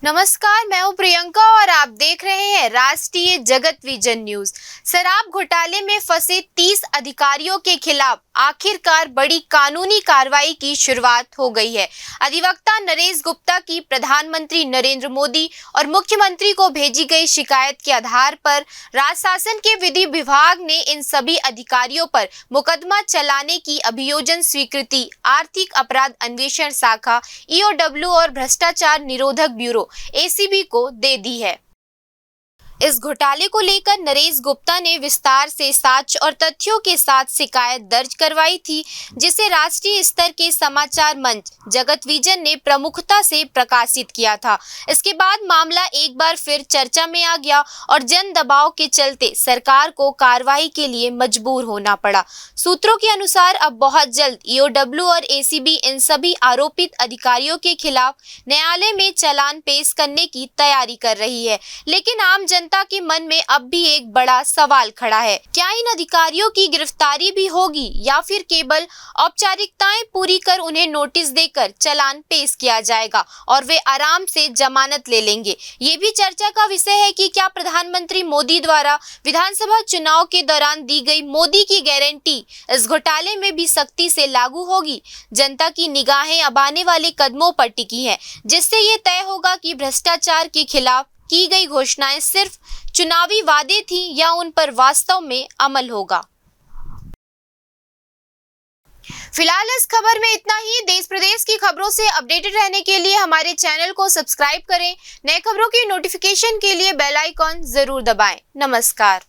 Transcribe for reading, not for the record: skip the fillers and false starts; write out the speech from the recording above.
नमस्कार, मैं हूं प्रियंका और आप देख रहे हैं राष्ट्रीय जगत विजन न्यूज। शराब घोटाले में फंसे 30 अधिकारियों के खिलाफ आखिरकार बड़ी कानूनी कार्रवाई की शुरुआत हो गई है। अधिवक्ता नरेश गुप्ता की प्रधानमंत्री नरेंद्र मोदी और मुख्यमंत्री को भेजी गई शिकायत के आधार पर राज्य शासन के विधि विभाग ने इन सभी अधिकारियों पर मुकदमा चलाने की अभियोजन स्वीकृति आर्थिक अपराध अन्वेषण शाखा EOW और भ्रष्टाचार निरोधक ब्यूरो ACB को दे दी है। इस घोटाले को लेकर नरेश गुप्ता ने विस्तार से साक्ष्य और तथ्यों के साथ शिकायत दर्ज करवाई थी, जिसे राष्ट्रीय स्तर के समाचार मंच जगत विजन ने प्रमुखता से प्रकाशित किया था। इसके बाद मामला एक बार फिर चर्चा में आ गया और जन दबाव के चलते सरकार को कार्रवाई के लिए मजबूर होना पड़ा। सूत्रों के अनुसार अब बहुत जल्द EOW और ACB इन सभी आरोपित अधिकारियों के खिलाफ न्यायालय में चालान पेश करने की तैयारी कर रही है। लेकिन आम जनता के मन में अब भी एक बड़ा सवाल खड़ा है, क्या इन अधिकारियों की गिरफ्तारी भी होगी या फिर केवल औपचारिकताएं पूरी कर उन्हें नोटिस देकर चालान पेश किया जाएगा और वे आराम से जमानत ले लेंगे। ये भी चर्चा का विषय है कि क्या प्रधानमंत्री मोदी द्वारा विधानसभा चुनाव के दौरान दी गई मोदी की गारंटी इस घोटाले में भी सख्ती से लागू होगी। जनता की निगाहें अब आने वाले कदमों पर टिकी हैं, जिससे ये तय होगा कि भ्रष्टाचार के खिलाफ की गई घोषणाएं सिर्फ चुनावी वादे थी या उन पर वास्तव में अमल होगा। फिलहाल इस खबर में इतना ही। देश प्रदेश की खबरों से अपडेटेड रहने के लिए हमारे चैनल को सब्सक्राइब करें। नए खबरों की नोटिफिकेशन के लिए बेल आइकॉन जरूर दबाएं। नमस्कार।